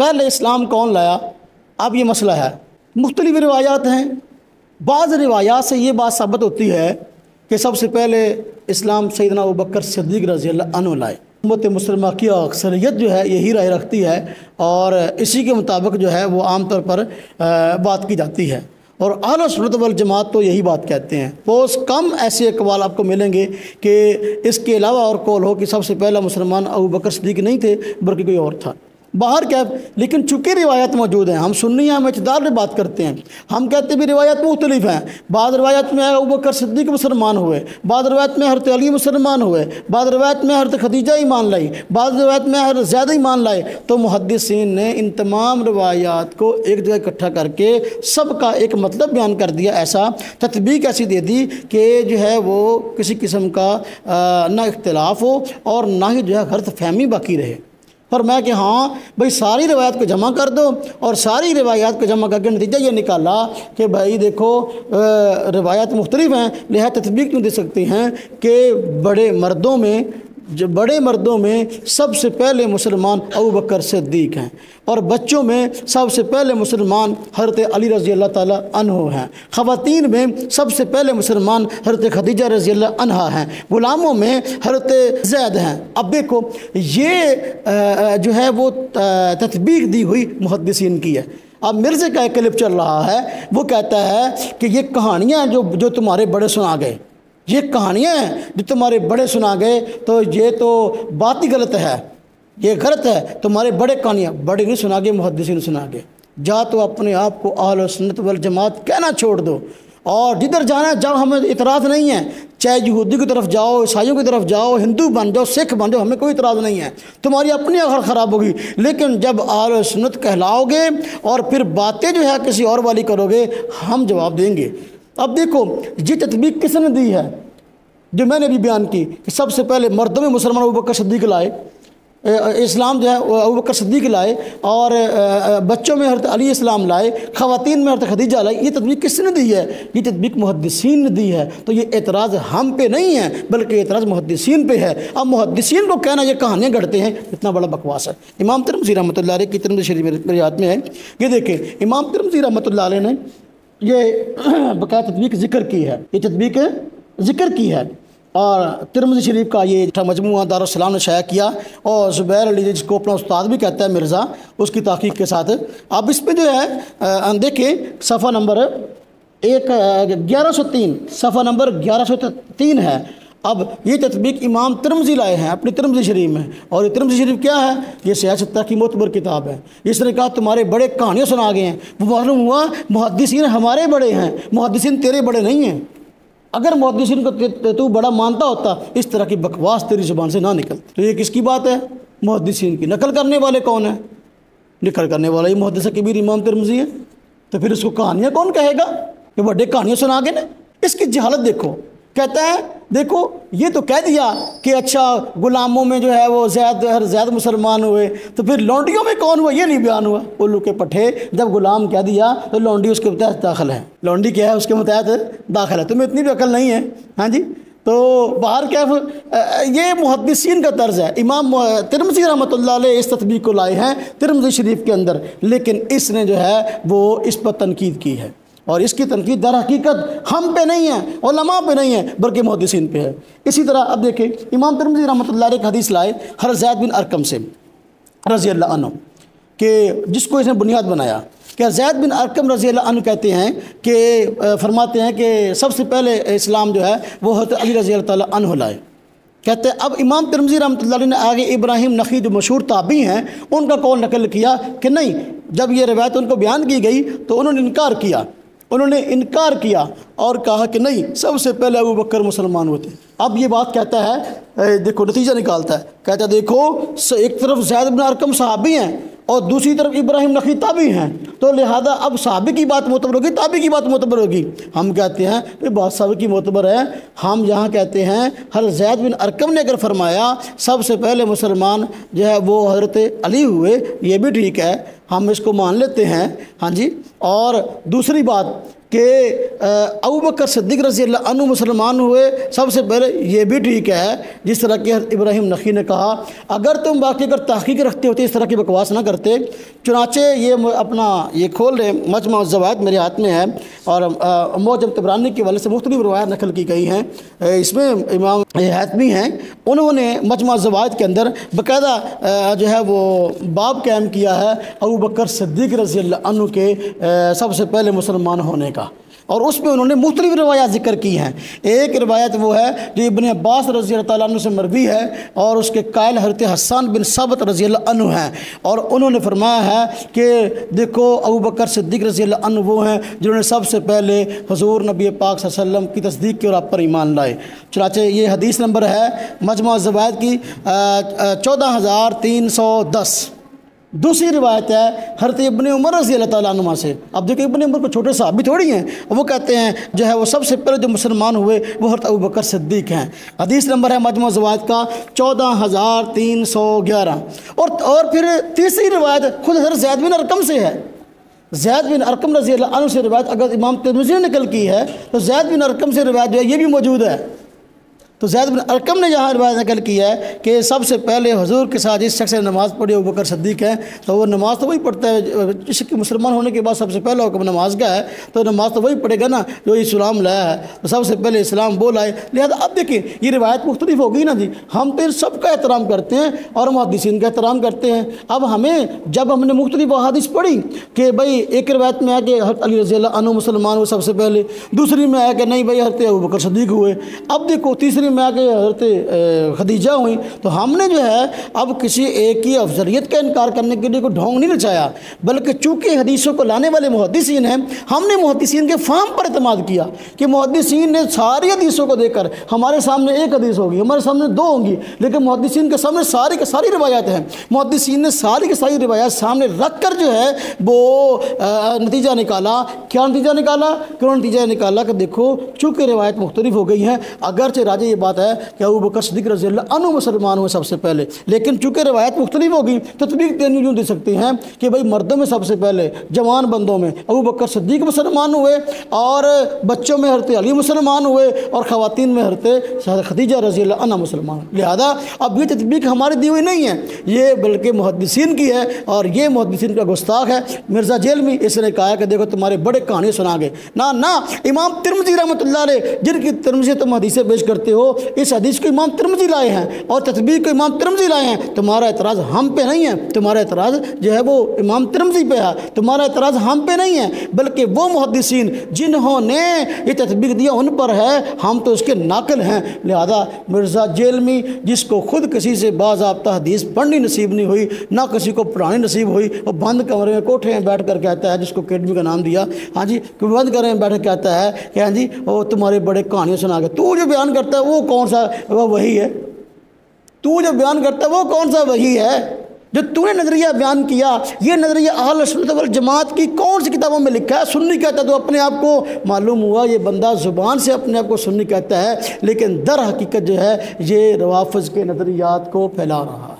پہلے اسلام کون لایا؟ اب یہ مسئلہ ہے، مختلف روایات ہیں۔ بعض روایات سے یہ بات ثابت ہوتی ہے کہ سب سے پہلے اسلام سیدنا ابوبکر صدیق رضی اللہ عنہ لائے۔ امت مسلمہ کی اکثریت جو ہے یہی رائے رکھتی ہے، اور اسی کے مطابق جو ہے وہ عام طور پر بات کی جاتی ہے، اور اہل سنت والجماعت تو یہی بات کہتے ہیں۔ بہت کم ایسے اقوال آپ کو ملیں گے کہ اس کے علاوہ اور قول ہو کہ سب سے پہلا مسلمان ابوبکر صدیق نہیں تھے بلکہ کوئی اور تھا۔ باہر کیا، لیکن چونکہ روایات موجود ہیں، ہم سنی ہیں، ہم اعتدال میں بات کرتے ہیں، ہم کہتے بھی روایات مختلف ہیں۔ بعض روایات میں ابوبکر صدیق مسلمان ہوئے، بعض روایت میں حضرت علی مسلمان ہوئے، بعض روایت میں حضرت خدیجہ ایمان لائی، بعض روایت میں حضرت زید ایمان لائے۔ تو محدثین نے ان تمام روایات کو ایک جگہ اکٹھا کر کے سب کا ایک مطلب بیان کر دیا، ایسا تطبیق ایسی دے دی کہ جو ہے وہ کسی قسم کا نہ اختلاف ہو اور نہ ہی جو ہے غلط فہمی باقی رہے۔ فرمایا کہ ہاں بھائی ساری روایات کو جمع کر دو، اور ساری روایات کو جمع کر کے نتیجہ یہ نکالا کہ بھائی دیکھو روایات مختلف ہیں، لہذا تطبیق کیوں دے سکتے ہیں کہ بڑے مردوں میں سب سے پہلے مسلمان ابوبکر صدیق ہیں، اور بچوں میں سب سے پہلے مسلمان حضرت علی رضی اللہ تعالی عنہ ہیں، خواتین میں سب سے پہلے مسلمان حضرت خدیجہ رضی اللہ عنہا ہیں، غلاموں میں حضرت زید ہیں۔ اب دیکھو یہ جو ہے وہ تطبیق دی ہوئی محدثین کی ہے۔ اب مرزا کا ایک کلپ چل رہا ہے، وہ کہتا ہے کہ یہ کہانیاں جو تمہارے بڑے سنا گئے، یہ کہانیاں ہیں جو تمہارے بڑے سنا گئے، تو یہ تو بات ہی غلط ہے، یہ غلط ہے، تمہارے بڑے کہانیاں بڑے نہیں سنا گئے، محدثین سنا گئے۔ جا تو اپنے آپ کو اہل سنت والجماعت کہنا چھوڑ دو، اور جدھر جانا ہے جاؤ، ہمیں اعتراض نہیں ہے، چاہے یہودی کی طرف جاؤ، عیسائیوں کی طرف جاؤ، ہندو بن جاؤ، سکھ بن جاؤ، ہمیں کوئی اعتراض نہیں ہے، تمہاری اپنی عقل خراب ہوگی، لیکن جب اہل سنت کہلاؤ گے اور پھر باتیں جو ہے کسی اور والی کرو گے، ہم جواب دیں گے۔ اب دیکھو یہ تطبیق کس نے دی ہے جو میں نے بھی بیان کی کہ سب سے پہلے مردوں میں مسلمان ابوبکر صدیق لائے، اسلام جو ہے ابوبکر صدیق لائے، اور بچوں میں حضرت علی اسلام لائے، خواتین میں حضرت خدیجہ لائی۔ یہ تطبیق کس نے دی ہے؟ یہ تطبیق محدثین نے دی ہے۔ تو یہ اعتراض ہم پہ نہیں ہے بلکہ اعتراض محدثین پہ ہے۔ اب محدثین کو کہنا یہ کہانیاں گڑھتے ہیں، اتنا بڑا بکواس ہے۔ امام ترمذی رحمۃ اللہ علیہ کی ترمذی شریف میرے یاد میں ہے، یہ دیکھیں امام ترمذی رحمۃ اللہ علیہ نے یہ بقایا تطبیق ذکر کی ہے، یہ تطبیق ذکر کی ہے، اور ترمذی شریف کا یہ مجموعہ دارالسلام نے شائع کیا، اور زبیر علی جس کو اپنا استاد بھی کہتا ہے مرزا، اس کی تحقیق کے ساتھ اب اس پہ جو ہے دیکھیں صفحہ نمبر 1103 صفحہ نمبر 1103 ہے۔ اب یہ تطبیق امام ترمذی لائے ہیں اپنی ترمذی شریف میں، اور یہ ترمذی شریف کیا ہے؟ یہ سیاست کی معتبر کتاب ہے۔ اس نے کہا تمہارے بڑے کہانیاں سنا گئے ہیں، وہ معلوم ہوا محدثین ہمارے بڑے ہیں، محدثین تیرے بڑے نہیں ہیں۔ اگر محدثین کو تو بڑا مانتا ہوتا، اس طرح کی بکواس تیری زبان سے نہ نکلتی۔ تو یہ کس کی بات ہے؟ محدثین کی۔ نقل کرنے والے کون ہیں؟ نقل کرنے والا یہ محدث کبیر امام ترمذی ہے، تو پھر اس کو کہانیاں کون کہے گا؟ کہ بڑے کہانیاں سنا گئے نا۔ اس کی جہالت دیکھو، کہتا ہے دیکھو یہ تو کہہ دیا کہ اچھا غلاموں میں جو ہے وہ زید مسلمان ہوئے، تو پھر لونڈیوں میں کون ہوا یہ نہیں بیان ہوا۔ الو کے پٹھے، جب غلام کہہ دیا تو لونڈی اس کے تحت داخل ہے، لونڈی کیا ہے اس کے متحد داخل ہے۔ تمہیں اتنی بھی عقل نہیں ہے، ہاں جی۔ تو باہر کیف یہ محدثین کا طرز ہے۔ امام ترمذی رحمۃ اللہ علیہ اس تطبیق کو لائے ہیں ترمذی شریف کے اندر، لیکن اس نے جو ہے وہ اس پر تنقید کی ہے، اور اس کی تنقید در حقیقت ہم پہ نہیں ہے، علماء پہ نہیں ہے، بلکہ محدثین پہ ہے۔ اسی طرح اب دیکھیں امام ترمذی رحمۃ اللہ علیہ ایک حدیث لائے حضرت زید بن ارقم سے رضی اللہ عنہ، کہ جس کو اس نے بنیاد بنایا کہ زید بن ارقم رضی اللہ عنہ کہتے ہیں کہ فرماتے ہیں کہ سب سے پہلے اسلام جو ہے وہ حضرت علی رضی اللہ تعالیٰ عنہ لائے۔ کہتے ہیں اب امام ترمذی رحمۃ اللہ علیہ نے آگے ابراہیم نخعی جو مشہور تابعی ہیں ان کا قول نقل کیا کہ نہیں، جب یہ روایت ان کو بیان کی گئی تو انہوں نے انکار کیا اور کہا کہ نہیں، سب سے پہلے ابوبکر مسلمان ہوتے۔ اب یہ بات کہتا ہے، دیکھو نتیجہ نکالتا ہے، کہتا ہے دیکھو ایک طرف زید بن ارقم صحابی ہیں اور دوسری طرف ابراہیم نخعی تابعی ہیں، تو لہذا اب صحابی کی بات معتبر ہوگی، تابعی کی بات معتبر ہوگی۔ ہم کہتے ہیں کہ بات صحابی کی معتبر ہے، ہم یہاں کہتے ہیں حضرت زید بن ارقم نے اگر فرمایا سب سے پہلے مسلمان جو ہے وہ حضرت علی ہوئے، یہ بھی ٹھیک ہے، ہم اس کو مان لیتے ہیں، ہاں جی۔ اور دوسری بات کہ ابو بکر صدیق رضی اللہ عنہ مسلمان ہوئے، سب سے پہلے یہ بھی ٹھیک ہے، جس طرح کہ ابراہیم نخعی نے کہا، اگر تم باقی اگر تحقیق رکھتے ہوتے اس طرح کی بکواس نہ کرتے۔ چنانچہ یہ اپنا یہ کھول رہے مجمع الزوائد میرے ہاتھ میں ہے، اور معجم طبرانی کے والے سے مختلف روایات نقل کی گئی ہیں۔ اس میں امام حاتمی ہیں، انہوں نے مجمع الزوائد کے اندر باقاعدہ جو ہے وہ باب قائم کیا ہے ابو بکر صدیق رضی اللہ عنہ کے سب سے پہلے مسلمان ہونے کا، اور اس میں انہوں نے مختلف روایات ذکر کی ہیں۔ ایک روایت وہ ہے جو ابن عباس رضی اللہ تعالیٰ عنہ سے مروی ہے، اور اس کے قائل حضرت حسان بن ثابت رضی اللہ عنہ ہیں، اور انہوں نے فرمایا ہے کہ دیکھو ابو بکر صدیق رضی اللہ عنہ وہ ہیں جنہوں نے سب سے پہلے حضور نبی پاک صلی اللہ علیہ وسلم کی تصدیق کی اور آپ پر ایمان لائے۔ چنانچہ یہ حدیث نمبر ہے مجمع الزوائد کی 14310۔ دوسری روایت ہے حضرت ابن عمر رضی اللہ تعالیٰ عنہ سے۔ اب دیکھیں ابن عمر کو چھوٹے صحابی تھوڑی ہیں، وہ کہتے ہیں جو ہے وہ سب سے پہلے جو مسلمان ہوئے وہ حضرت ابو بکر صدیق ہیں۔ حدیث نمبر ہے مجمع الزوائد کا 14311۔ اور پھر تیسری روایت خود حضرت زید بن ارقم سے ہے۔ زید بن ارقم رضی اللہ عنہ سے روایت اگر امام ترمذی نے نقل کی ہے تو زید بن ارقم سے روایت جو ہے یہ بھی موجود ہے۔ تو زید بن ارقم نے جہاں روایت نقل کی ہے کہ سب سے پہلے حضور کے ساتھ جس شخص نے نماز پڑھی ابو بکر صدیق ہے، تو وہ نماز تو وہی پڑھتا ہے جس کے مسلمان ہونے کے بعد سب سے پہلا حکم نماز کا ہے، تو نماز تو وہی پڑھے گا نا جو اسلام لایا ہے، تو سب سے پہلے اسلام وہ لائے۔ لہذا اب دیکھیں یہ روایت مختلف ہوگی نا جی، ہم تو ان سب کا احترام کرتے ہیں اور محدثین کا احترام کرتے ہیں۔ اب ہمیں جب ہم نے مختلف احادیث پڑھی کہ بھئی ایک روایت میں ہے کہ حضرت علی رضی اللہ عنہ مسلمان ہوئے سب سے پہلے، دوسری میں ہے کہ نہیں بھئی حضرت ابو بکر صدیق ہوئے، اب دیکھو تیسری میں ہے کہ حضرت خدیجہ ہوئیں، تو ہم نے جو ہے اب کسی ایک کی افضلیت کا انکار کرنے کے لیے کوئی ڈھونگ نہیں رچایا، بلکہ چونکہ حدیثوں کو لانے والے محدثین ہیں، ہم نے محدثین کے فہم پر اعتماد کیا کہ محدثین نے ساری حدیثوں کو دیکھ کر ہمارے سامنے ایک حدیث ہوگی، ہمارے سامنے دو ہوں گی، لیکن محدثین کے سامنے ساری کی ساری روایات ہیں، محدثین نے ساری کی ساری روایات سامنے رکھ کر جو ہے وہ نتیجہ نکالا۔ کیا نتیجہ نکالا؟ کیوں نتیجہ نکالا کہ دیکھو چونکہ روایت مختلف ہو گئی ہیں، اگرچہ راجع یہ بات ہے کہ ابو بکر صدیق رضی اللہ عنہ مسلمان ہوئے سب سے پہلے، لیکن چونکہ روایت مختلف ہوگی تو تطبیق یوں دے سکتے ہیں کہ بھائی مردوں میں سب سے پہلے جوان بندوں میں ابو بکر صدیق مسلمان ہوئے، اور بچوں میں حضرت علی مسلمان ہوئے، اور خواتین میں حضرت خدیجہ رضی اللہ عنہ مسلمان ہوئے۔ لہذا اب یہ تطبیق ہماری دی ہوئی نہیں ہے، یہ بلکہ محدثین کی ہے، اور یہ محدثین کا گستاخ ہے مرزا جیلمی، اس نے کہا کہ دیکھو تمہارے بڑے کہانی سنا گے نہ امام ترمذی رحمۃ اللہ علیہ جن کی ترمذی تم حدیثیں پیش کرتے ہو، اس حدیث کو امام ترمذی لائے ہیں اور تطبیق کو امام ترمذی لائے ہیں، تمہارا اعتراض ہم پہ نہیں ہے، تمہارا اعتراض جو ہے وہ امام ترمذی پہ ہے، تمہارا اعتراض ہم پہ نہیں ہے، بلکہ وہ محدثین جنہوں نے یہ تطبیق دیا ان پر ہے، ہم تو اس کے ناقل ہیں۔ لہذا مرزا جیلمی جس کو خود کسی سے باضابطہ حدیث پڑھنی نصیب نہیں ہوئی، نہ کسی کو پڑھانی نصیب ہوئی، وہ بند کمرے میں کوٹھے میں بیٹھ کر کہتا ہے، جس کو اکیڈمی کا نام دیا، ہاں جی بند کمرے میں بیٹھ کر کہتا ہے کہ ہاں جی وہ تمہارے بڑے کہانیاں سنا کے، تو جو بیان کرتا ہے وہ کون سا وہی ہے؟ تو جو بیان کرتا ہے وہ کون سا وہی ہے؟ جو تو نے نظریہ بیان کیا، یہ نظریہ اہل سنت والجماعت کی کون سی کتابوں میں لکھا ہے؟ سنی کہتا ہے، تو اپنے آپ کو معلوم ہوا یہ بندہ زبان سے اپنے آپ کو سنی کہتا ہے، لیکن در حقیقت جو ہے یہ روافض کے نظریات کو پھیلا رہا ہے۔